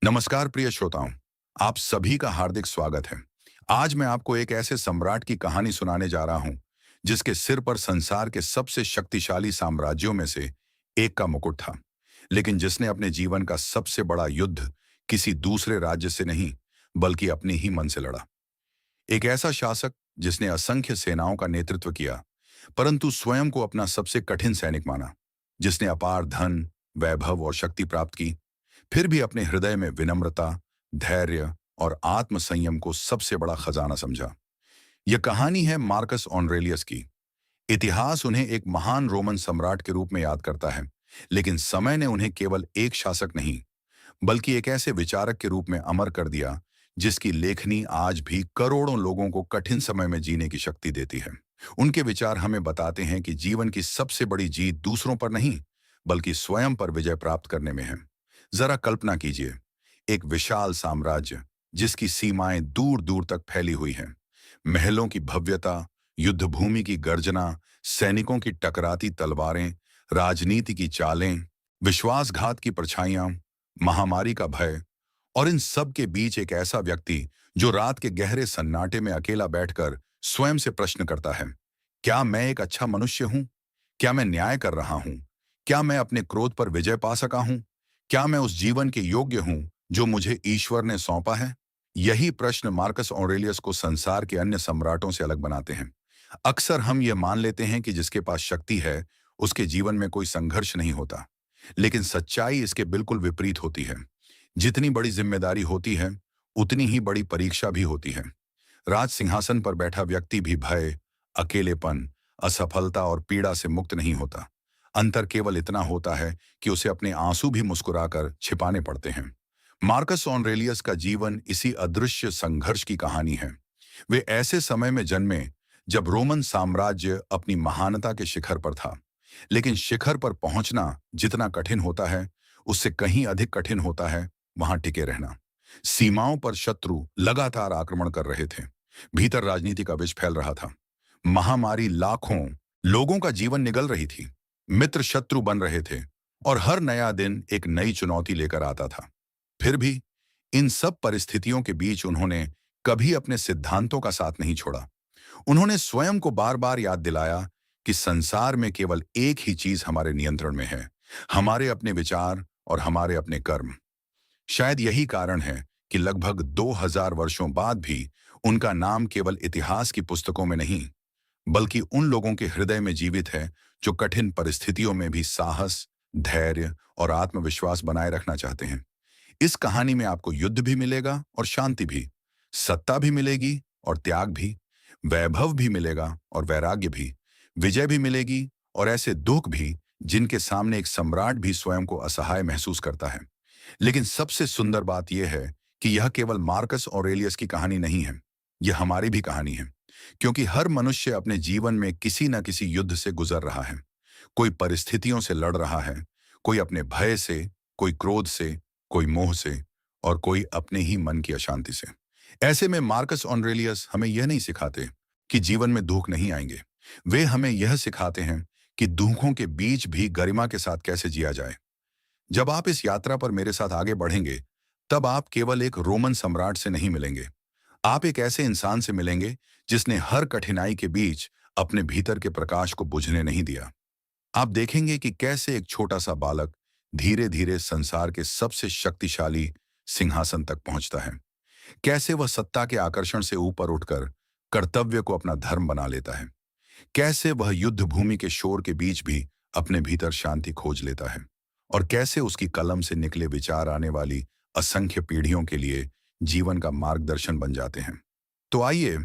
नमस्कार प्रिय श्रोताओं, आप सभी का हार्दिक स्वागत है। आज मैं आपको एक ऐसे सम्राट की कहानी सुनाने जा रहा हूं, जिसके सिर पर संसार के सबसे शक्तिशाली साम्राज्यों में से एक का मुकुट था, लेकिन जिसने अपने जीवन का सबसे बड़ा युद्ध किसी दूसरे राज्य से नहीं, बल्कि अपने ही मन से लड़ा। एक ऐसा शासक जिसने असंख्य सेनाओं का नेतृत्व किया, परंतु स्वयं को अपना सबसे कठिन सैनिक माना, जिसने अपार धन, वैभव और शक्ति प्राप्त की, फिर भी अपने हृदय में विनम्रता, धैर्य और आत्मसंयम को सबसे बड़ा खजाना समझा। यह कहानी है मार्कस ऑनरेलियस की। इतिहास उन्हें एक महान रोमन सम्राट के रूप में याद करता है, लेकिन समय ने उन्हें केवल एक शासक नहीं, बल्कि एक ऐसे विचारक के रूप में अमर कर दिया, जिसकी लेखनी आज भी करोड़ों लोगों को कठिन समय में जीने की शक्ति देती है। उनके विचार हमें बताते हैं कि जीवन की सबसे बड़ी जीत दूसरों पर नहीं, बल्कि स्वयं पर विजय प्राप्त करने में है। जरा कल्पना कीजिए, एक विशाल साम्राज्य जिसकी सीमाएं दूर दूर तक फैली हुई हैं। महलों की भव्यता, युद्धभूमि की गर्जना, सैनिकों की टकराती तलवारें, राजनीति की चालें, विश्वासघात की परछाइयां, महामारी का भय, और इन सब के बीच एक ऐसा व्यक्ति जो रात के गहरे सन्नाटे में अकेला बैठकर स्वयं से प्रश्न करता है, क्या मैं एक अच्छा मनुष्य हूं? क्या मैं न्याय कर रहा हूं? क्या मैं अपने क्रोध पर विजय पा सका हूं? क्या मैं उस जीवन के योग्य हूं जो मुझे ईश्वर ने सौंपा है? यही प्रश्न मार्कस ऑरेलियस को संसार के अन्य सम्राटों से अलग बनाते हैं। अक्सर हम ये मान लेते हैं कि जिसके पास शक्ति है, उसके जीवन में कोई संघर्ष नहीं होता, लेकिन सच्चाई इसके बिल्कुल विपरीत होती है। जितनी बड़ी जिम्मेदारी होती है, उतनी ही बड़ी परीक्षा भी होती है। राज सिंहासन पर बैठा व्यक्ति भी भय, अकेलेपन, असफलता और पीड़ा से मुक्त नहीं होता। अंतर केवल इतना होता है कि उसे अपने आंसू भी मुस्कुराकर छिपाने पड़ते हैं। मार्कस ऑनरेलियस का जीवन इसी अदृश्य संघर्ष की कहानी है। वे ऐसे समय में जन्मे जब रोमन साम्राज्य अपनी महानता के शिखर पर था, लेकिन शिखर पर पहुंचना जितना कठिन होता है, उससे कहीं अधिक कठिन होता है वहां टिके रहना। सीमाओं पर शत्रु लगातार आक्रमण कर रहे थे, भीतर राजनीति का विष फैल रहा था, महामारी लाखों लोगों का जीवन निगल रही थी, मित्र शत्रु बन रहे थे, और हर नया दिन एक नई चुनौती लेकर आता था। फिर भी इन सब परिस्थितियों के बीच उन्होंने कभी अपने सिद्धांतों का साथ नहीं छोड़ा। उन्होंने स्वयं को बार बार याद दिलाया कि संसार में केवल एक ही चीज हमारे नियंत्रण में है, हमारे अपने विचार और हमारे अपने कर्म। शायद यही कारण है कि लगभग 2000 वर्षों बाद भी उनका नाम केवल इतिहास की पुस्तकों में नहीं, बल्कि उन लोगों के हृदय में जीवित है जो कठिन परिस्थितियों में भी साहस, धैर्य और आत्मविश्वास बनाए रखना चाहते हैं। इस कहानी में आपको युद्ध भी मिलेगा और शांति भी, सत्ता भी मिलेगी और त्याग भी, वैभव भी मिलेगा और वैराग्य भी, विजय भी मिलेगी और ऐसे दुख भी जिनके सामने एक सम्राट भी स्वयं को असहाय महसूस करता है। लेकिन सबसे सुंदर बात यह है कि यह केवल मार्कस ऑरेलियस की कहानी नहीं है, यह हमारी भी कहानी है। क्योंकि हर मनुष्य अपने जीवन में किसी न किसी युद्ध से गुजर रहा है। कोई परिस्थितियों से लड़ रहा है, कोई अपने भय से, कोई क्रोध से, कोई मोह से, और कोई अपने ही मन की अशांति से। ऐसे में मार्कस ऑनरेलियस हमें यह नहीं सिखाते कि जीवन में दुख नहीं आएंगे। वे हमें यह सिखाते हैं कि दुखों के बीच भी गरिमा के साथ कैसे जिया जाए। जब आप इस यात्रा पर मेरे साथ आगे बढ़ेंगे, तब आप केवल एक रोमन सम्राट से नहीं मिलेंगे। आप एक ऐसे इंसान से मिलेंगे जिसने हर कठिनाई के बीच अपने भीतर के प्रकाश को बुझने नहीं दिया। आप देखेंगे कि कैसे एक छोटा सा बालक धीरे धीरे संसार के सबसे शक्तिशाली सिंहासन तक पहुंचता है। कैसे वह सत्ता के आकर्षण से ऊपर उठकर कर्तव्य को अपना धर्म बना लेता है। कैसे वह युद्ध भूमि के शोर के बीच भी अपने भीतर शांति खोज लेता है। और कैसे उसकी कलम से निकले विचार आने वाली असंख्य पीढ़ियों के लिए जीवन का मार्गदर्शन बन जाते हैं। तो आइए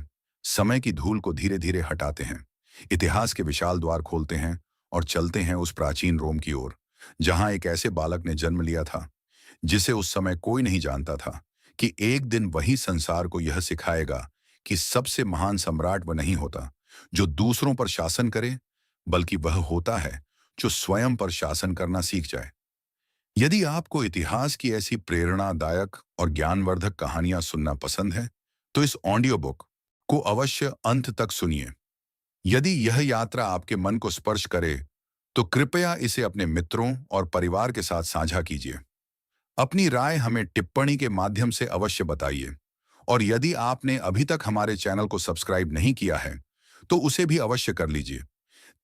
समय की धूल को धीरे धीरे हटाते हैं, इतिहास के विशाल द्वार खोलते हैं और चलते हैं उस प्राचीन रोम की ओर, जहां एक ऐसे बालक ने जन्म लिया था जिसे उस समय कोई नहीं जानता था कि एक दिन वही संसार को यह सिखाएगा कि सबसे महान सम्राट वह नहीं होता जो दूसरों पर शासन करे, बल्कि वह होता है जो स्वयं पर शासन करना सीख जाए। यदि आपको इतिहास की ऐसी प्रेरणादायक और ज्ञानवर्धक कहानियां सुनना पसंद है, तो इस ऑडियो बुक को अवश्य अंत तक सुनिए। यदि यह यात्रा आपके मन को स्पर्श करे, तो कृपया इसे अपने मित्रों और परिवार के साथ साझा कीजिए। अपनी राय हमें टिप्पणी के माध्यम से अवश्य बताइए। और यदि आपने अभी तक हमारे चैनल को सब्सक्राइब नहीं किया है, तो उसे भी अवश्य कर लीजिए,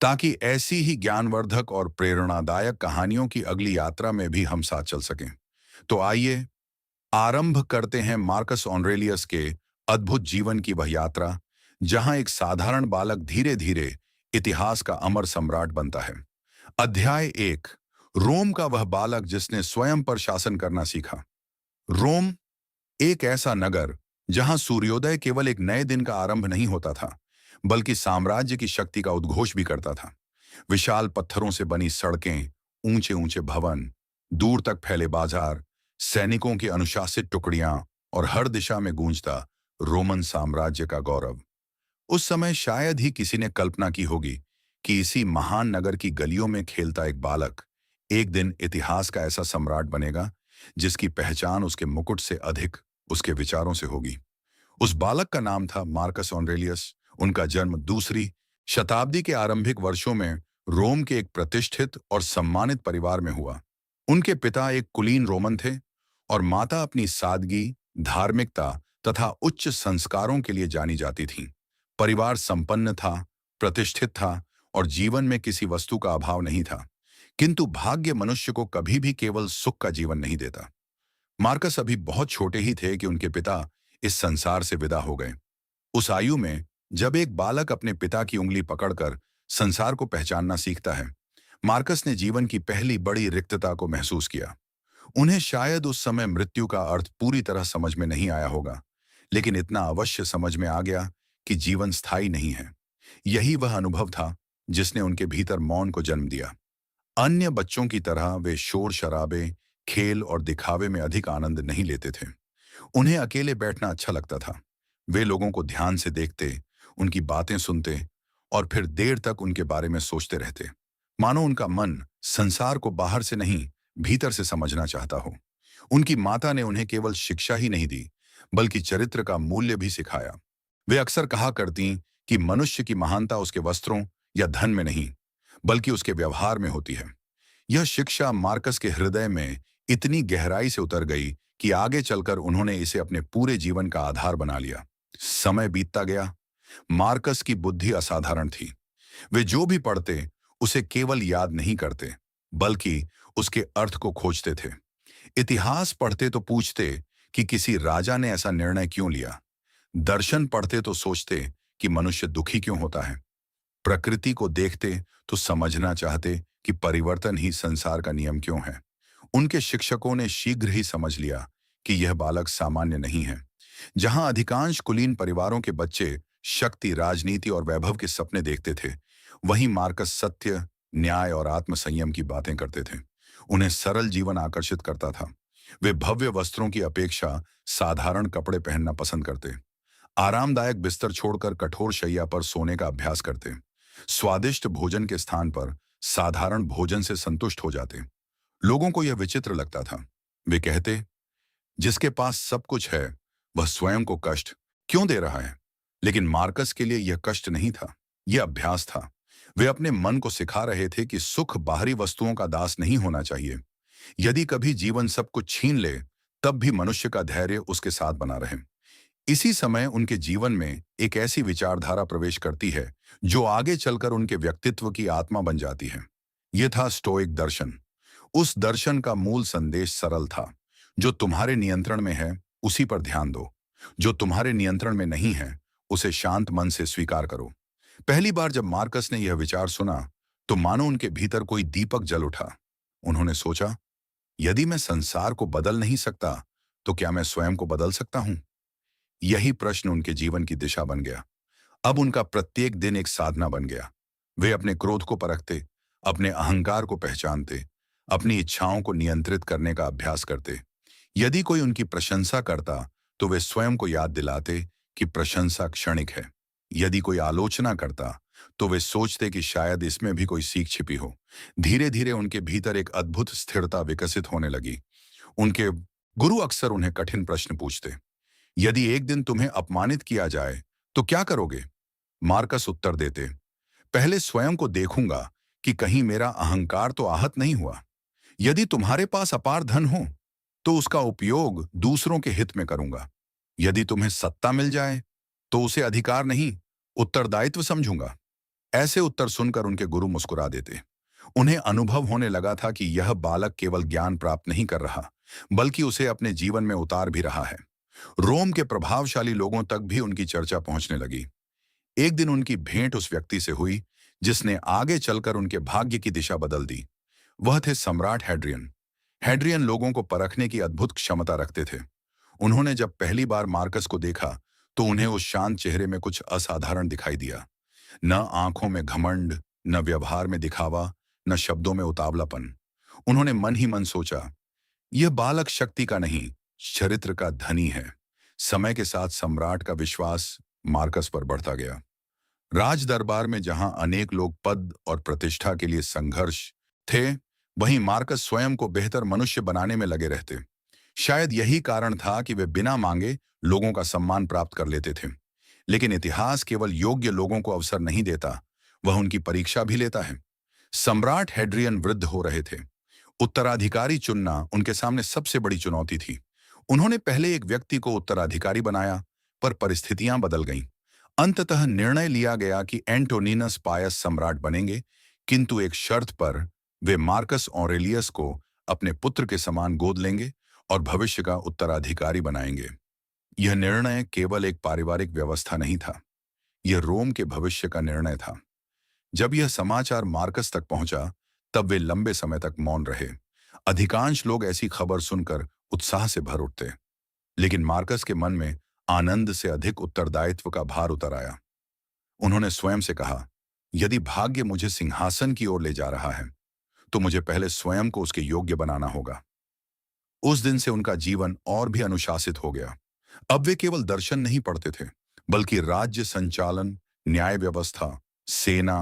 ताकि ऐसी ही ज्ञानवर्धक और प्रेरणादायक कहानियों की अगली यात्रा में भी हम साथ चल सकें। तो आइए आरंभ करते हैं मार्कस ऑरेलियस के अद्भुत जीवन की वह यात्रा, जहां एक साधारण बालक धीरे धीरे इतिहास का अमर सम्राट बनता है। अध्याय 1। रोम का वह बालक जिसने स्वयं पर शासन करना सीखा। रोम, एक ऐसा नगर जहां सूर्योदय केवल एक नए दिन का आरंभ नहीं होता था, बल्कि साम्राज्य की शक्ति का उद्घोष भी करता था। विशाल पत्थरों से बनी सड़कें, ऊंचे ऊंचे भवन, दूर तक फैले बाजार, सैनिकों की अनुशासित टुकड़ियां और हर दिशा में गूंजता रोमन साम्राज्य का गौरव। उस समय शायद ही किसी ने कल्पना की होगी कि इसी महान नगर की गलियों में खेलता एक बालक एक दिन इतिहास का ऐसा सम्राट बनेगा, जिसकी पहचान उसके मुकुट से अधिक उसके विचारों से होगी। उस बालक का नाम था मार्कस ऑरेलियस। उनका जन्म दूसरी शताब्दी के आरंभिक वर्षों में रोम के एक प्रतिष्ठित और सम्मानित परिवार में हुआ। उनके पिता एक कुलीन रोमन थे और माता अपनी सादगी, धार्मिकता तथा उच्च संस्कारों के लिए जानी जाती थीं। परिवार संपन्न था, प्रतिष्ठित था और जीवन में किसी वस्तु का अभाव नहीं था। किंतु भाग्य मनुष्य को कभी भी केवल सुख का जीवन नहीं देता। मार्कस अभी बहुत छोटे ही थे कि उनके पिता इस संसार से विदा हो गए। उस आयु में जब एक बालक अपने पिता की उंगली पकड़कर संसार को पहचानना सीखता है, मार्कस ने जीवन की पहली बड़ी रिक्तता को महसूस किया। उन्हें शायद उस समय मृत्यु का अर्थ पूरी तरह समझ में नहीं आया होगा, लेकिन इतना अवश्य समझ में आ गया कि जीवन स्थायी नहीं है। यही वह अनुभव था जिसने उनके भीतर मौन को जन्म दिया। अन्य बच्चों की तरह वे शोर शराबे, खेल और दिखावे में अधिक आनंद नहीं लेते थे। उन्हें अकेले बैठना अच्छा लगता था। वे लोगों को ध्यान से देखते, उनकी बातें सुनते और फिर देर तक उनके बारे में सोचते रहते, मानो उनका मन संसार को बाहर से नहीं, भीतर से समझना चाहता हो। उनकी माता ने उन्हें केवल शिक्षा ही नहीं दी, बल्कि चरित्र का मूल्य भी सिखाया। वे अक्सर कहा करती कि मनुष्य की महानता उसके वस्त्रों या धन में नहीं, बल्कि उसके व्यवहार में होती है। यह शिक्षा मार्कस के हृदय में इतनी गहराई से उतर गई कि आगे चलकर उन्होंने इसे अपने पूरे जीवन का आधार बना लिया। समय बीतता गया। मार्कस की बुद्धि असाधारण थी। वे जो भी पढ़ते उसे केवल याद नहीं करते, बल्कि उसके अर्थ को खोजते थे। इतिहास पढ़ते तो पूछते कि किसी राजा ने ऐसा निर्णय क्यों लिया। दर्शन पढ़ते तो सोचते कि मनुष्य दुखी क्यों होता है। प्रकृति को देखते तो समझना चाहते कि परिवर्तन ही संसार का नियम क्यों है। उनके शिक्षकों ने शीघ्र ही समझ लिया कि यह बालक सामान्य नहीं है। जहां अधिकांश कुलीन परिवारों के बच्चे शक्ति, राजनीति और वैभव के सपने देखते थे, वहीं मार्कस सत्य, न्याय और आत्मसंयम की बातें करते थे। उन्हें सरल जीवन आकर्षित करता था। वे भव्य वस्त्रों की अपेक्षा साधारण कपड़े पहनना पसंद करते, आरामदायक बिस्तर छोड़कर कठोर शैया पर सोने का अभ्यास करते, स्वादिष्ट भोजन के स्थान पर साधारण भोजन से संतुष्ट हो जाते। लोगों को यह विचित्र लगता था। वे कहते, जिसके पास सब कुछ है वह स्वयं को कष्ट क्यों दे रहा है। लेकिन मार्कस के लिए यह कष्ट नहीं था, यह अभ्यास था। वे अपने मन को सिखा रहे थे कि सुख बाहरी वस्तुओं का दास नहीं होना चाहिए। यदि कभी जीवन सब कुछ छीन ले, तब भी मनुष्य का धैर्य उसके साथ बना रहे। इसी समय उनके जीवन में एक ऐसी विचारधारा प्रवेश करती है जो आगे चलकर उनके व्यक्तित्व की आत्मा बन जाती है। यह था स्टोइक दर्शन। उस दर्शन का मूल संदेश सरल था, जो तुम्हारे नियंत्रण में है उसी पर ध्यान दो, जो तुम्हारे नियंत्रण में नहीं है उसे शांत मन से स्वीकार करो। पहली बार जब मार्कस ने यह विचार सुना, तो मानो उनके भीतर कोई दीपक जल उठा। उन्होंने सोचा, यदि मैं संसार को बदल नहीं सकता, तो क्या मैं स्वयं को बदल सकता हूं? यही प्रश्न उनके जीवन की दिशा बन गया। अब उनका प्रत्येक दिन एक साधना बन गया। वे अपने क्रोध को परखते, अपने अहंकार को पहचानते, अपनी इच्छाओं को नियंत्रित करने का अभ्यास करते। यदि कोई उनकी प्रशंसा करता, तो वे स्वयं को याद दिलाते कि प्रशंसा क्षणिक है। यदि कोई आलोचना करता, तो वे सोचते कि शायद इसमें भी कोई सीख छिपी हो। धीरे धीरे उनके भीतर एक अद्भुत स्थिरता विकसित होने लगी। उनके गुरु अक्सर उन्हें कठिन प्रश्न पूछते। यदि एक दिन तुम्हें अपमानित किया जाए, तो क्या करोगे? मार्कस उत्तर देते, पहले स्वयं को देखूंगा कि कहीं मेरा अहंकार तो आहत नहीं हुआ। यदि तुम्हारे पास अपार धन हो, तो उसका उपयोग दूसरों के हित में करूंगा। यदि तुम्हें सत्ता मिल जाए तो उसे अधिकार नहीं, उत्तरदायित्व समझूंगा। ऐसे उत्तर सुनकर उनके गुरु मुस्कुरा देते। उन्हें अनुभव होने लगा था कि यह बालक केवल ज्ञान प्राप्त नहीं कर रहा, बल्कि उसे अपने जीवन में उतार भी रहा है। रोम के प्रभावशाली लोगों तक भी उनकी चर्चा पहुंचने लगी। एक दिन उनकी भेंट उस व्यक्ति से हुई जिसने आगे चलकर उनके भाग्य की दिशा बदल दी। वह थे सम्राट हैड्रियन। हैड्रियन लोगों को परखने की अद्भुत क्षमता रखते थे। उन्होंने जब पहली बार मार्कस को देखा तो उन्हें उस शांत चेहरे में कुछ असाधारण दिखाई दिया। न आंखों में घमंड, न व्यवहार में दिखावा, न शब्दों में उतावलापन। उन्होंने मन ही मन सोचा, यह बालक शक्ति का नहीं, चरित्र का धनी है। समय के साथ सम्राट का विश्वास मार्कस पर बढ़ता गया। राज दरबार में जहां अनेक लोग पद और प्रतिष्ठा के लिए संघर्ष थे, वहीं मार्कस स्वयं को बेहतर मनुष्य बनाने में लगे रहते। शायद यही कारण था कि वे बिना मांगे लोगों का सम्मान प्राप्त कर लेते थे। लेकिन इतिहास केवल योग्य लोगों को अवसर नहीं देता, वह उनकी परीक्षा भी लेता है। सम्राट हैड्रियन वृद्ध हो रहे थे। उत्तराधिकारी चुनना उनके सामने सबसे बड़ी चुनौती थी। उन्होंने पहले एक व्यक्ति को उत्तराधिकारी बनाया, पर परिस्थितियां बदल गईं। अंततः निर्णय लिया गया कि एंटोनिनस पायस सम्राट बनेंगे, किंतु एक शर्त पर। वे मार्कस ऑरेलियस को अपने पुत्र के समान गोद लेंगे और भविष्य का उत्तराधिकारी बनाएंगे। यह निर्णय केवल एक पारिवारिक व्यवस्था नहीं था, यह रोम के भविष्य का निर्णय था। जब यह समाचार मार्कस तक पहुंचा, तब वे लंबे समय तक मौन रहे। अधिकांश लोग ऐसी खबर सुनकर उत्साह से भर उठते, लेकिन मार्कस के मन में आनंद से अधिक उत्तरदायित्व का भार उतर आया। उन्होंने स्वयं से कहा, यदि भाग्य मुझे सिंहासन की ओर ले जा रहा है, तो मुझे पहले स्वयं को उसके योग्य बनाना होगा। उस दिन से उनका जीवन और भी अनुशासित हो गया। अब वे केवल दर्शन नहीं पढ़ते थे, बल्कि राज्य संचालन, न्याय व्यवस्था, सेना,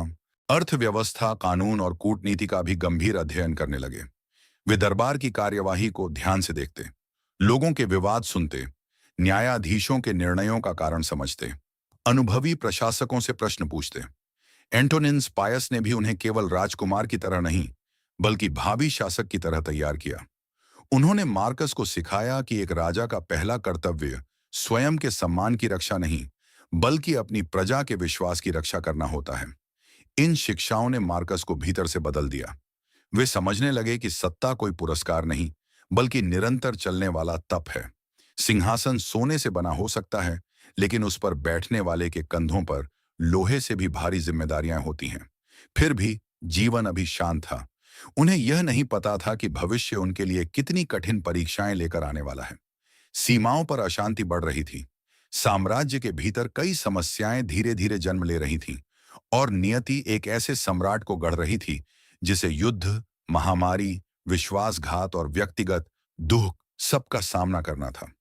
अर्थव्यवस्था, कानून और कूटनीति का भी गंभीर अध्ययन करने लगे। वे दरबार की कार्यवाही को ध्यान से देखते, लोगों के विवाद सुनते, न्यायाधीशों के निर्णयों का कारण समझते, अनुभवी प्रशासकों से प्रश्न पूछते। एंटोनिनस पायस ने भी उन्हें केवल राजकुमार की तरह नहीं, बल्कि भावी शासक की तरह तैयार किया। उन्होंने मार्कस को सिखाया कि एक राजा का पहला कर्तव्य स्वयं के सम्मान की रक्षा नहीं, बल्कि अपनी प्रजा के विश्वास की रक्षा करना होता है। इन शिक्षाओं ने मार्कस को भीतर से बदल दिया। वे समझने लगे कि सत्ता कोई पुरस्कार नहीं, बल्कि निरंतर चलने वाला तप है। सिंहासन सोने से बना हो सकता है, लेकिन उस पर बैठने वाले के कंधों पर लोहे से भी भारी जिम्मेदारियां होती हैं। फिर भी जीवन अभी शांत था। उन्हें यह नहीं पता था कि भविष्य उनके लिए कितनी कठिन परीक्षाएं लेकर आने वाला है। सीमाओं पर अशांति बढ़ रही थी। साम्राज्य के भीतर कई समस्याएं धीरे धीरे जन्म ले रही थीं, और नियति एक ऐसे सम्राट को गढ़ रही थी जिसे युद्ध, महामारी, विश्वासघात और व्यक्तिगत दुख सबका सामना करना था।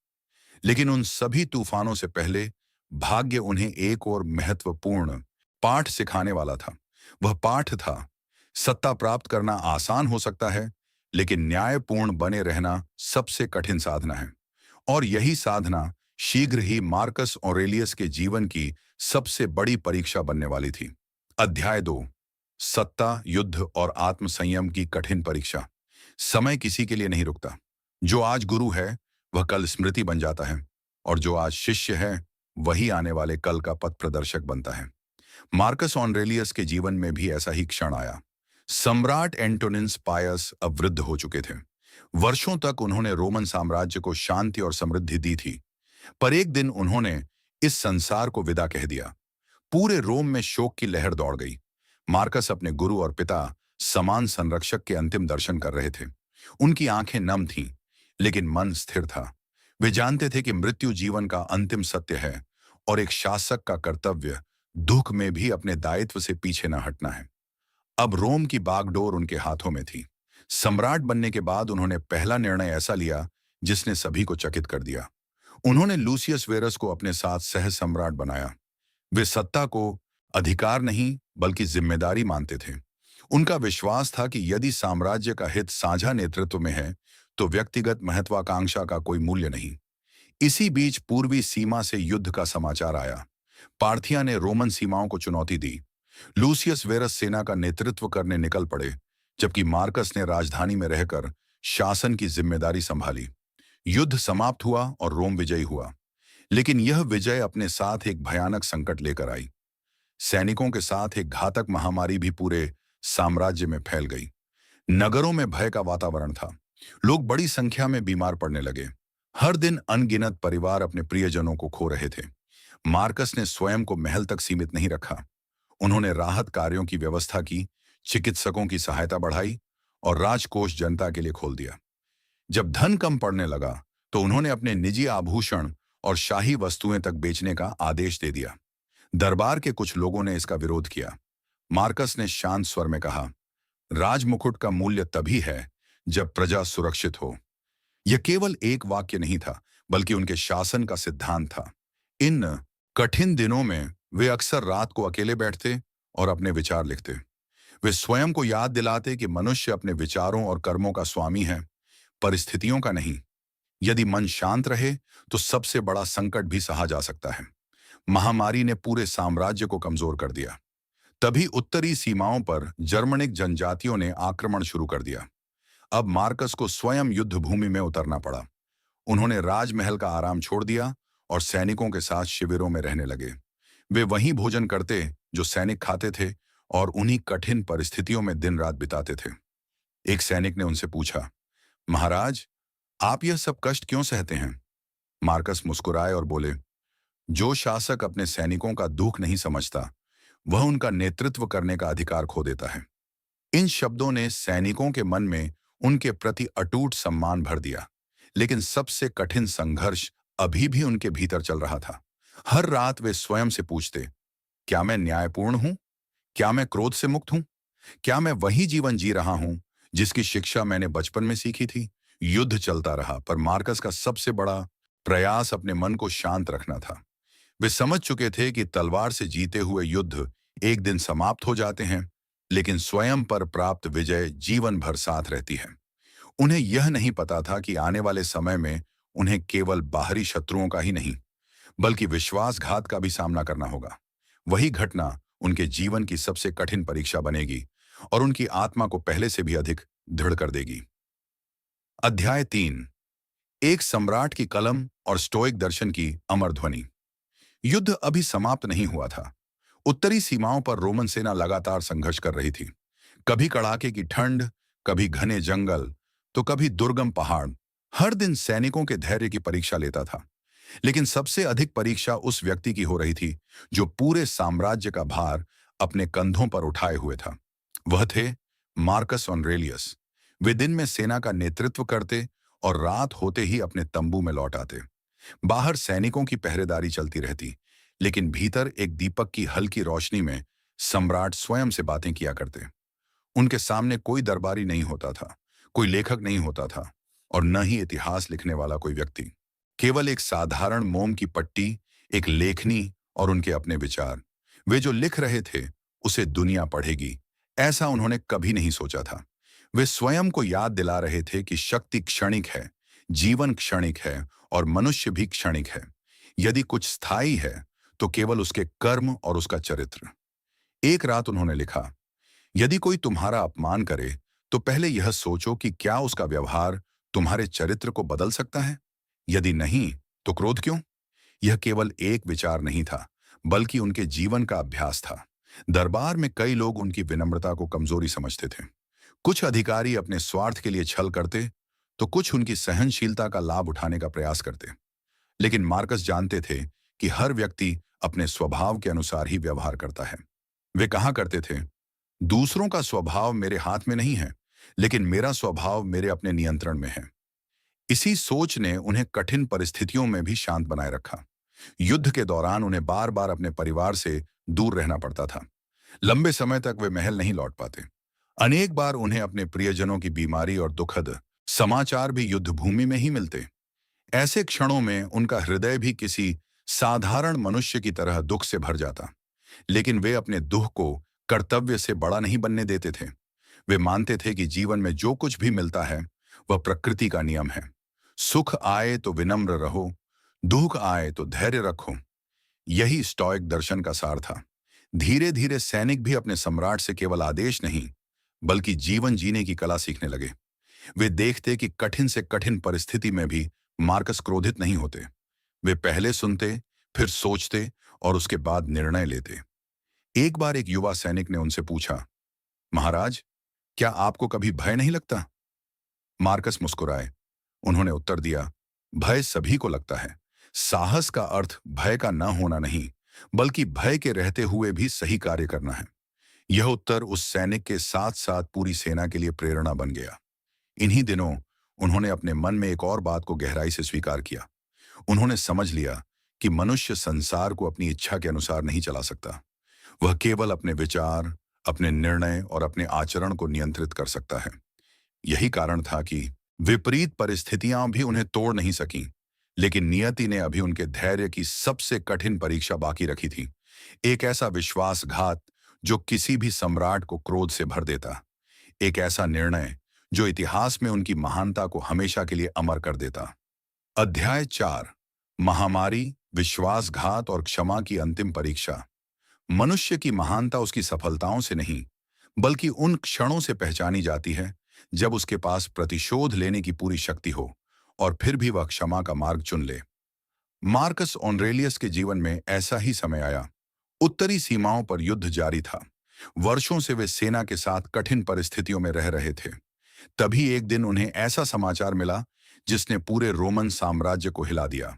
लेकिन उन सभी तूफानों से पहले भाग्य उन्हें एक और महत्वपूर्ण पाठ सिखाने वाला था। वह पाठ था, सत्ता प्राप्त करना आसान हो सकता है, लेकिन न्यायपूर्ण बने रहना सबसे कठिन साधना है। और यही साधना शीघ्र ही मार्कस ऑरेलियस के जीवन की सबसे बड़ी परीक्षा बनने वाली थी। अध्याय 2, सत्ता, युद्ध और आत्मसंयम की कठिन परीक्षा। समय किसी के लिए नहीं रुकता। जो आज गुरु है वह कल स्मृति बन जाता है, और जो आज शिष्य है वही आने वाले कल का पथ प्रदर्शक बनता है। मार्कस ऑरेलियस के जीवन में भी ऐसा ही क्षण आया। सम्राट एंटोनिनस पायस अब वृद्ध हो चुके थे। वर्षों तक उन्होंने रोमन साम्राज्य को शांति और समृद्धि दी थी, पर एक दिन उन्होंने इस संसार को विदा कह दिया। पूरे रोम में शोक की लहर दौड़ गई। मार्कस अपने गुरु और पिता समान संरक्षक के अंतिम दर्शन कर रहे थे। उनकी आंखें नम थीं, लेकिन मन स्थिर था। वे जानते थे कि मृत्यु जीवन का अंतिम सत्य है, और एक शासक का कर्तव्य दुख में भी अपने दायित्व से पीछे न हटना है। अब रोम की बागडोर उनके हाथों में थी। सम्राट बनने के बाद उन्होंने पहला निर्णय ऐसा लिया जिसने सभी को चकित कर दिया। उन्होंने लूसियस वेरस को अपने साथ सह सम्राट बनाया। वे सत्ता को अधिकार नहीं, बल्कि जिम्मेदारी मानते थे। उनका विश्वास था कि यदि साम्राज्य का हित साझा नेतृत्व में है, तो व्यक्तिगत महत्वाकांक्षा का कोई मूल्य नहीं। इसी बीच पूर्वी सीमा से युद्ध का समाचार आया। पार्थिया ने रोमन सीमाओं को चुनौती दी। लूसियस वेरस सेना का नेतृत्व करने निकल पड़े, जबकि मार्कस ने राजधानी में रहकर शासन की जिम्मेदारी संभाली। युद्ध समाप्त हुआ और रोम विजयी हुआ। लेकिन यह विजय अपने साथ एक भयानक संकट लेकर आई। सैनिकों के साथ एक घातक महामारी भी पूरे साम्राज्य में फैल गई। नगरों में भय का वातावरण था। लोग बड़ी संख्या में बीमार पड़ने लगे। हर दिन अनगिनत परिवार अपने प्रियजनों को खो रहे थे। मार्कस ने स्वयं को महल तक सीमित नहीं रखा। उन्होंने राहत कार्यों की व्यवस्था की, चिकित्सकों की सहायता बढ़ाई और राजकोष जनता के लिए खोल दिया। जब धन कम पड़ने लगा तो उन्होंने अपने निजी आभूषण और शाही वस्तुएं तक बेचने का आदेश दे दिया। दरबार के कुछ लोगों ने इसका विरोध किया। मार्कस ने शांत स्वर में कहा, राजमुकुट का मूल्य तभी है जब प्रजा सुरक्षित हो। यह केवल एक वाक्य नहीं था, बल्कि उनके शासन का सिद्धांत था। इन कठिन दिनों में वे अक्सर रात को अकेले बैठते और अपने विचार लिखते। वे स्वयं को याद दिलाते कि मनुष्य अपने विचारों और कर्मों का स्वामी है, परिस्थितियों का नहीं। यदि मन शांत रहे तो सबसे बड़ा संकट भी सहा जा सकता है। महामारी ने पूरे साम्राज्य को कमजोर कर दिया। तभी उत्तरी सीमाओं पर जर्मनिक जनजातियों ने आक्रमण शुरू कर दिया। अब मार्कस को स्वयं युद्ध भूमि में उतरना पड़ा। उन्होंने राजमहल का आराम छोड़ दिया और सैनिकों के साथ शिविरों में रहने लगे। वे वहीं भोजन करते जो सैनिक खाते थे और उन्हीं कठिन परिस्थितियों में दिन रात बिताते थे। एक सैनिक ने उनसे पूछा, महाराज, आप यह सब कष्ट क्यों सहते हैं? मार्कस मुस्कुराए और बोले, जो शासक अपने सैनिकों का दुख नहीं समझता, वह उनका नेतृत्व करने का अधिकार खो देता है। इन शब्दों ने सैनिकों के मन में उनके प्रति अटूट सम्मान भर दिया। लेकिन सबसे कठिन संघर्ष अभी भी उनके भीतर चल रहा था। हर रात वे स्वयं से पूछते, क्या मैं न्यायपूर्ण हूं? क्या मैं क्रोध से मुक्त हूं? क्या मैं वही जीवन जी रहा हूं जिसकी शिक्षा मैंने बचपन में सीखी थी? युद्ध चलता रहा, पर मार्कस का सबसे बड़ा प्रयास अपने मन को शांत रखना था। वे समझ चुके थे कि तलवार से जीते हुए युद्ध एक दिन समाप्त हो जाते हैं, लेकिन स्वयं पर प्राप्त विजय जीवन भर साथ रहती है। उन्हें यह नहीं पता था कि आने वाले समय में उन्हें केवल बाहरी शत्रुओं का ही नहीं, बल्कि विश्वासघात का भी सामना करना होगा। वही घटना उनके जीवन की सबसे कठिन परीक्षा बनेगी और उनकी आत्मा को पहले से भी अधिक दृढ़ कर देगी। अध्याय 3। एक सम्राट की कलम और स्टोइक दर्शन की अमर ध्वनि। युद्ध अभी समाप्त नहीं हुआ था। उत्तरी सीमाओं पर रोमन सेना लगातार संघर्ष कर रही थी। कभी कड़ाके की ठंड, कभी घने जंगल, तो कभी दुर्गम पहाड़। हर दिन सैनिकों के धैर्य की परीक्षा लेता था। लेकिन सबसे अधिक परीक्षा उस व्यक्ति की हो रही थी जो पूरे साम्राज्य का भार अपने कंधों पर उठाए हुए था। वह थे मार्कस ऑरेलियस। वे दिन में सेना का नेतृत्व करते और रात होते ही अपने तंबू में लौट आते। बाहर सैनिकों की पहरेदारी चलती रहती, लेकिन भीतर एक दीपक की हल्की रोशनी में सम्राट स्वयं से बातें किया करते। उनके सामने कोई दरबारी नहीं होता था, कोई लेखक नहीं होता था और न ही इतिहास लिखने वाला कोई व्यक्ति। केवल एक साधारण मोम की पट्टी, एक लेखनी और उनके अपने विचार। वे जो लिख रहे थे उसे दुनिया पढ़ेगी, ऐसा उन्होंने कभी नहीं सोचा था। वे स्वयं को याद दिला रहे थे कि शक्ति क्षणिक है, जीवन क्षणिक है और मनुष्य भी क्षणिक है। यदि कुछ स्थायी है तो केवल उसके कर्म और उसका चरित्र। एक रात उन्होंने लिखा, यदि कोई तुम्हारा अपमान करे तो पहले यह सोचो कि क्या उसका व्यवहार तुम्हारे चरित्र को बदल सकता है। यदि नहीं तो क्रोध क्यों? यह केवल एक विचार नहीं था, बल्कि उनके जीवन का अभ्यास था। दरबार में कई लोग उनकी विनम्रता को कमजोरी समझते थे। कुछ अधिकारी अपने स्वार्थ के लिए छल करते तो कुछ उनकी सहनशीलता का लाभ उठाने का प्रयास करते। लेकिन मार्कस जानते थे कि हर व्यक्ति अपने स्वभाव के अनुसार ही व्यवहार करता है। वे कहा करते थे, दूसरों का स्वभाव मेरे हाथ में नहीं है, लेकिन मेरा स्वभाव मेरे अपने नियंत्रण में है। इसी सोच ने उन्हें कठिन परिस्थितियों में भी शांत बनाए रखा। युद्ध के दौरान उन्हें बार बार अपने परिवार से दूर रहना पड़ता था। लंबे समय तक वे महल नहीं लौट पाते। अनेक बार उन्हें अपने प्रियजनों की बीमारी और दुखद समाचार भी युद्ध भूमि में ही मिलते। ऐसे क्षणों में उनका हृदय भी किसी साधारण मनुष्य की तरह दुख से भर जाता। लेकिन वे अपने दुख को कर्तव्य से बड़ा नहीं बनने देते थे। वे मानते थे कि जीवन में जो कुछ भी मिलता है वह प्रकृति का नियम है। सुख आए तो विनम्र रहो, दुख आए तो धैर्य रखो। यही स्टोइक दर्शन का सार था। धीरे धीरे सैनिक भी अपने सम्राट से केवल आदेश नहीं, बल्कि जीवन जीने की कला सीखने लगे। वे देखते कि कठिन से कठिन परिस्थिति में भी मार्कस क्रोधित नहीं होते। वे पहले सुनते, फिर सोचते और उसके बाद निर्णय लेते। एक बार एक युवा सैनिक ने उनसे पूछा, महाराज, क्या आपको कभी भय नहीं लगता? मार्कस मुस्कुराए। उन्होंने उत्तर दिया, भय सभी को लगता है। साहस का अर्थ भय का न होना नहीं, बल्कि भय के रहते हुए भी सही कार्य करना है। यह उत्तर उस सैनिक के साथ साथ पूरी सेना के लिए प्रेरणा बन गया। इन्हीं दिनों उन्होंने अपने मन में एक और बात को गहराई से स्वीकार किया। उन्होंने समझ लिया कि मनुष्य संसार को अपनी इच्छा के अनुसार नहीं चला सकता। वह केवल अपने विचार, अपने निर्णय और अपने आचरण को नियंत्रित कर सकता है। यही कारण था कि विपरीत परिस्थितियां भी उन्हें तोड़ नहीं सकीं, लेकिन नियति ने अभी उनके धैर्य की सबसे कठिन परीक्षा बाकी रखी थी। एक ऐसा विश्वासघात जो किसी भी सम्राट को क्रोध से भर देता। एक ऐसा निर्णय जो इतिहास में उनकी महानता को हमेशा के लिए अमर कर देता। अध्याय 4, महामारी, विश्वासघात और क्षमा की अंतिम परीक्षा। मनुष्य की महानता उसकी सफलताओं से नहीं, बल्कि उन क्षणों से पहचानी जाती है जब उसके पास प्रतिशोध लेने की पूरी शक्ति हो और फिर भी वह क्षमा का मार्ग चुन ले। मार्कस ऑरेलियस के जीवन में ऐसा ही समय आया। उत्तरी सीमाओं पर युद्ध जारी था। वर्षों से वे सेना के साथ कठिन परिस्थितियों में रह रहे थे। तभी एक दिन उन्हें ऐसा समाचार मिला जिसने पूरे रोमन साम्राज्य को हिला दिया।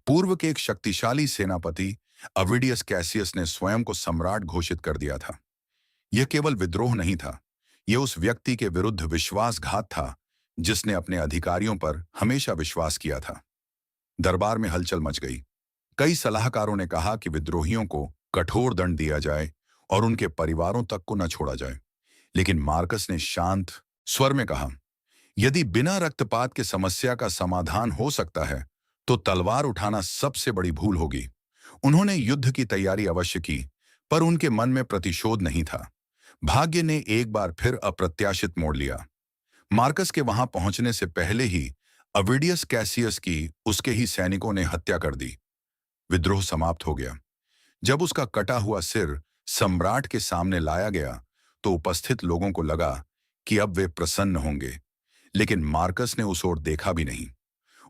पूर्व के एक शक्तिशाली सेनापति अविडियस कैसियस ने स्वयं को सम्राट घोषित कर दिया था। यह केवल विद्रोह नहीं था, यह उस व्यक्ति के विरुद्ध विश्वासघात था जिसने अपने अधिकारियों पर हमेशा विश्वास किया था। दरबार में हलचल मच गई। कई सलाहकारों ने कहा कि विद्रोहियों को कठोर दंड दिया जाए और उनके परिवारों तक को न छोड़ा जाए। लेकिन मार्कस ने शांत स्वर में कहा, यदि बिना रक्तपात के समस्या का समाधान हो सकता है, तो तलवार उठाना सबसे बड़ी भूल होगी। उन्होंने युद्ध की तैयारी अवश्य की, पर उनके मन में प्रतिशोध नहीं था। भाग्य ने एक बार फिर अप्रत्याशित मोड़ लिया। मार्कस के वहां पहुंचने से पहले ही अविडियस कैसियस की उसके ही सैनिकों ने हत्या कर दी। विद्रोह समाप्त हो गया। जब उसका कटा हुआ सिर सम्राट के सामने लाया गया, तो उपस्थित लोगों को लगा कि अब वे प्रसन्न होंगे। लेकिन मार्कस ने उस ओर देखा भी नहीं।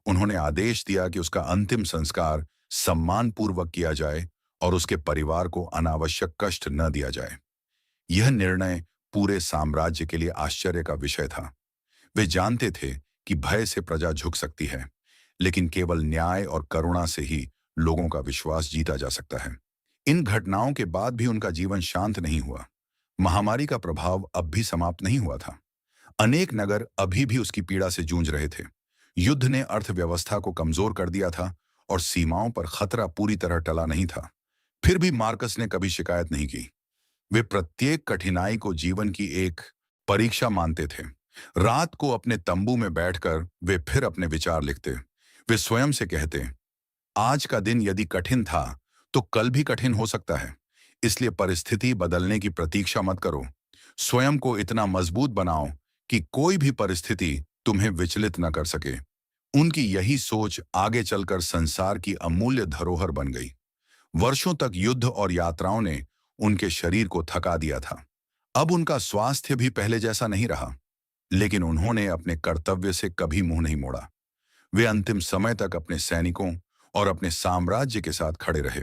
उन्होंने आदेश दिया कि उसका अंतिम संस्कार सम्मानपूर्वक किया जाए और उसके परिवार को अनावश्यक कष्ट न दिया जाए। यह निर्णय पूरे साम्राज्य के लिए आश्चर्य का विषय था। वे जानते थे कि भय से प्रजा झुक सकती है, लेकिन केवल न्याय और करुणा से ही लोगों का विश्वास जीता जा सकता है। इन घटनाओं के बाद भी उनका जीवन शांत नहीं हुआ। महामारी का प्रभाव अब भी समाप्त नहीं हुआ था। अनेक नगर अभी भी उसकी पीड़ा से जूझ रहे थे। युद्ध ने अर्थव्यवस्था को कमजोर कर दिया था और सीमाओं पर खतरा पूरी तरह टला नहीं था। फिर भी मार्कस ने कभी शिकायत नहीं की। वे प्रत्येक कठिनाई को जीवन की एक परीक्षा मानते थे। रात को अपने तंबू में बैठकर वे फिर अपने विचार लिखते। वे स्वयं से कहते, आज का दिन यदि कठिन था तो कल भी कठिन हो सकता है। इसलिए परिस्थिति बदलने की प्रतीक्षा मत करो। स्वयं को इतना मजबूत बनाओ कि कोई भी परिस्थिति तुम्हें विचलित न कर सके। उनकी यही सोच आगे चलकर संसार की अमूल्य धरोहर बन गई। वर्षों तक युद्ध और यात्राओं ने उनके शरीर को थका दिया था। अब उनका स्वास्थ्य भी पहले जैसा नहीं रहा, लेकिन उन्होंने अपने कर्तव्य से कभी मुंह नहीं मोड़ा। वे अंतिम समय तक अपने सैनिकों और अपने साम्राज्य के साथ खड़े रहे।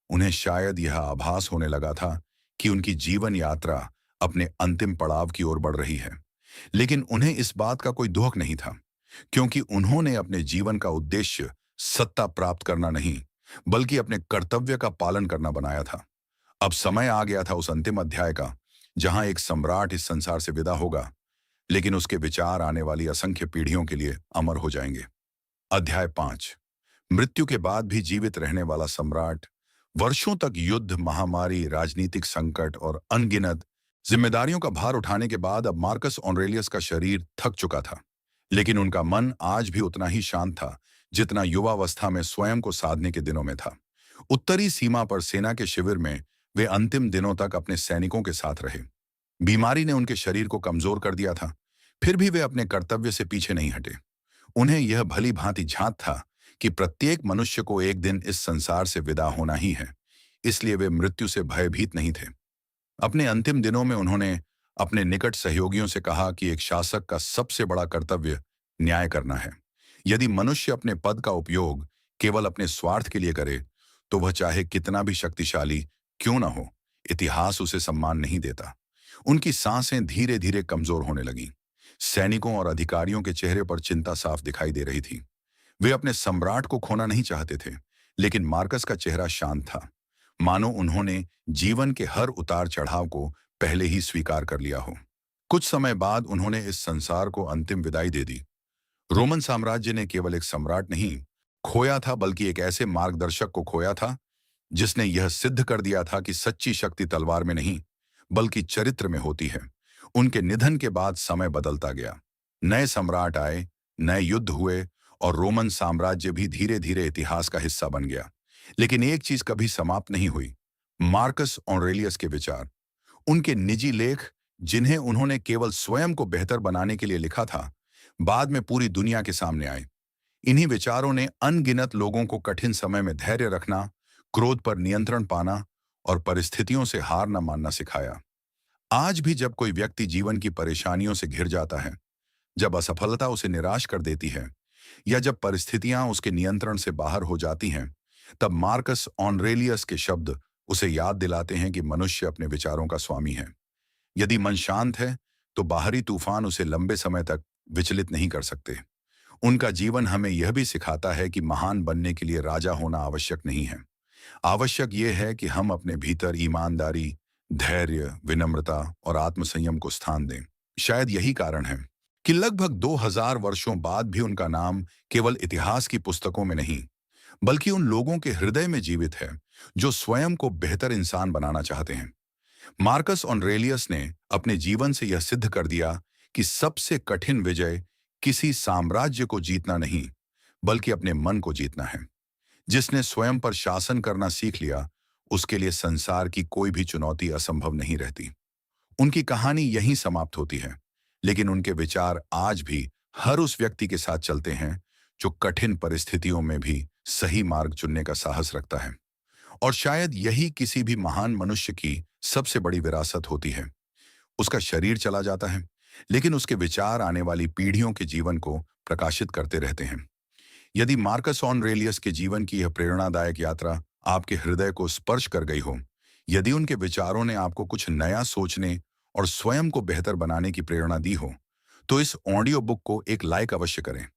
उन्हें शायद यह आभास होने लगा था कि उनकी जीवन यात्रा अपने अंतिम पड़ाव की ओर बढ़ रही है। लेकिन उन्हें इस बात का कोई दुख नहीं था, क्योंकि उन्होंने अपने जीवन का उद्देश्य सत्ता प्राप्त करना नहीं, बल्कि अपने कर्तव्य का पालन करना बनाया था। अब समय आ गया था उस अंतिम अध्याय का, जहां एक सम्राट इस संसार से विदा होगा, लेकिन उसके विचार आने वाली असंख्य पीढ़ियों के लिए अमर हो जाएंगे। अध्याय 5, मृत्यु के बाद भी जीवित रहने वाला सम्राट। वर्षों तक युद्ध, महामारी, राजनीतिक संकट और अनगिनत जिम्मेदारियों का भार उठाने के बाद अब मार्कस ऑरेलियस का शरीर थक चुका था, लेकिन उनका मन आज भी उतना ही शांत था जितना युवावस्था में स्वयं को साधने के दिनों में था। उत्तरी सीमा पर सेना के शिविर में वे अंतिम दिनों तक अपने सैनिकों के साथ रहे। बीमारी ने उनके शरीर को कमजोर कर दिया था, फिर भी वे अपने कर्तव्य से पीछे नहीं हटे। उन्हें यह भली भांति झांत था कि प्रत्येक मनुष्य को एक दिन इस संसार से विदा होना ही है, इसलिए वे मृत्यु से भयभीत नहीं थे। अपने अंतिम दिनों में उन्होंने अपने निकट सहयोगियों से कहा कि एक शासक का सबसे बड़ा कर्तव्य न्याय करना है। यदि मनुष्य अपने पद का उपयोग केवल अपने स्वार्थ के लिए करे, तो वह चाहे कितना भी शक्तिशाली क्यों न हो, इतिहास उसे सम्मान नहीं देता। उनकी सांसें धीरे धीरे कमजोर होने लगीं। सैनिकों और अधिकारियों के चेहरे पर चिंता साफ दिखाई दे रही थी। वे अपने सम्राट को खोना नहीं चाहते थे, लेकिन मार्कस का चेहरा शांत था, मानो उन्होंने जीवन के हर उतार चढ़ाव को पहले ही स्वीकार कर लिया हो। कुछ समय बाद उन्होंने इस संसार को अंतिम विदाई दे दी। रोमन साम्राज्य ने केवल एक सम्राट नहीं खोया था, बल्कि एक ऐसे मार्गदर्शक को खोया था जिसने यह सिद्ध कर दिया था कि सच्ची शक्ति तलवार में नहीं, बल्कि चरित्र में होती है। उनके निधन के बाद समय बदलता गया। नए सम्राट आए, नए युद्ध हुए और रोमन साम्राज्य भी धीरे धीरे इतिहास का हिस्सा बन गया। लेकिन एक चीज कभी समाप्त नहीं हुई, मार्कस ऑरेलियस के विचार। उनके निजी लेख, जिन्हें उन्होंने केवल स्वयं को बेहतर बनाने के लिए लिखा था, बाद में पूरी दुनिया के सामने आए। इन्हीं विचारों ने अनगिनत लोगों को कठिन समय में धैर्य रखना, क्रोध पर नियंत्रण पाना और परिस्थितियों से हार न मानना सिखाया। आज भी जब कोई व्यक्ति जीवन की परेशानियों से घिर जाता है, जब असफलता उसे निराश कर देती है या जब परिस्थितियां उसके नियंत्रण से बाहर हो जाती हैं, तब मार्कस ऑरेलियस के शब्द उसे याद दिलाते हैं कि मनुष्य अपने विचारों का स्वामी है। यदि मन शांत है, तो बाहरी तूफान उसे लंबे समय तक विचलित नहीं कर सकते। उनका जीवन हमें यह भी सिखाता है कि महान बनने के लिए राजा होना आवश्यक नहीं है। आवश्यक यह है कि हम अपने भीतर ईमानदारी, धैर्य, विनम्रता और आत्मसंयम को स्थान दें। शायद यही कारण है कि लगभग 2000 वर्षों बाद भी उनका नाम केवल इतिहास की पुस्तकों में नहीं, बल्कि उन लोगों के हृदय में जीवित है जो स्वयं को बेहतर इंसान बनाना चाहते हैं। मार्कस ऑरेलियस ने अपने जीवन से यह सिद्ध कर दिया कि सबसे कठिन विजय किसी साम्राज्य को जीतना नहीं, बल्कि अपने मन को जीतना है। जिसने स्वयं पर शासन करना सीख लिया, उसके लिए संसार की कोई भी चुनौती असंभव नहीं रहती। उनकी कहानी यहीं समाप्त होती है, लेकिन उनके विचार आज भी हर उस व्यक्ति के साथ चलते हैं जो कठिन परिस्थितियों में भी सही मार्ग चुनने का साहस रखता है। और शायद यही किसी भी महान मनुष्य की सबसे बड़ी विरासत होती है। उसका शरीर चला जाता है, लेकिन उसके विचार आने वाली पीढ़ियों के जीवन को प्रकाशित करते रहते हैं। यदि मार्कस ऑरेलियस के जीवन की यह प्रेरणादायक यात्रा आपके हृदय को स्पर्श कर गई हो, यदि उनके विचारों ने आपको कुछ नया सोचने और स्वयं को बेहतर बनाने की प्रेरणा दी हो, तो इस ऑडियो बुक को एक लाइक अवश्य करें।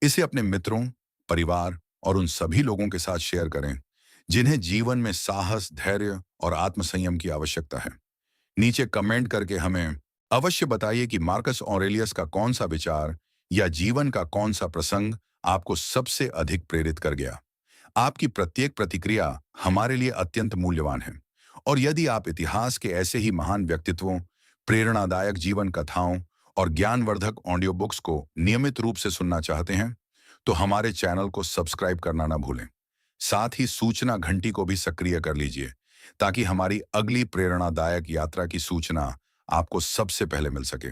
इसे अपने मित्रों, परिवार और उन सभी लोगों के साथ शेयर करें जिन्हें जीवन में साहस, धैर्य और आत्मसंयम की आवश्यकता है। नीचे कमेंट करके हमें अवश्य बताइए कि मार्कस ऑरेलियस का कौन सा विचार या जीवन का कौन सा प्रसंग आपको सबसे अधिक प्रेरित कर गया। आपकी प्रत्येक प्रतिक्रिया हमारे लिए अत्यंत मूल्यवान है। और यदि आप इतिहास के ऐसे ही महान व्यक्तित्वों, प्रेरणादायक जीवन कथाओं और ज्ञानवर्धक ऑडियो बुक्स को नियमित रूप से सुनना चाहते हैं, तो हमारे चैनल को सब्सक्राइब करना ना भूलें। साथ ही सूचना घंटी को भी सक्रिय कर लीजिए, ताकि हमारी अगली प्रेरणादायक यात्रा की सूचना आपको सबसे पहले मिल सके।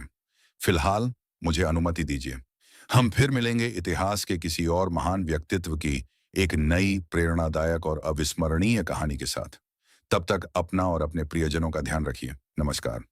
फिलहाल मुझे अनुमति दीजिए। हम फिर मिलेंगे इतिहास के किसी और महान व्यक्तित्व की एक नई प्रेरणादायक और अविस्मरणीय कहानी के साथ। तब तक अपना और अपने प्रियजनों का ध्यान रखिए। नमस्कार।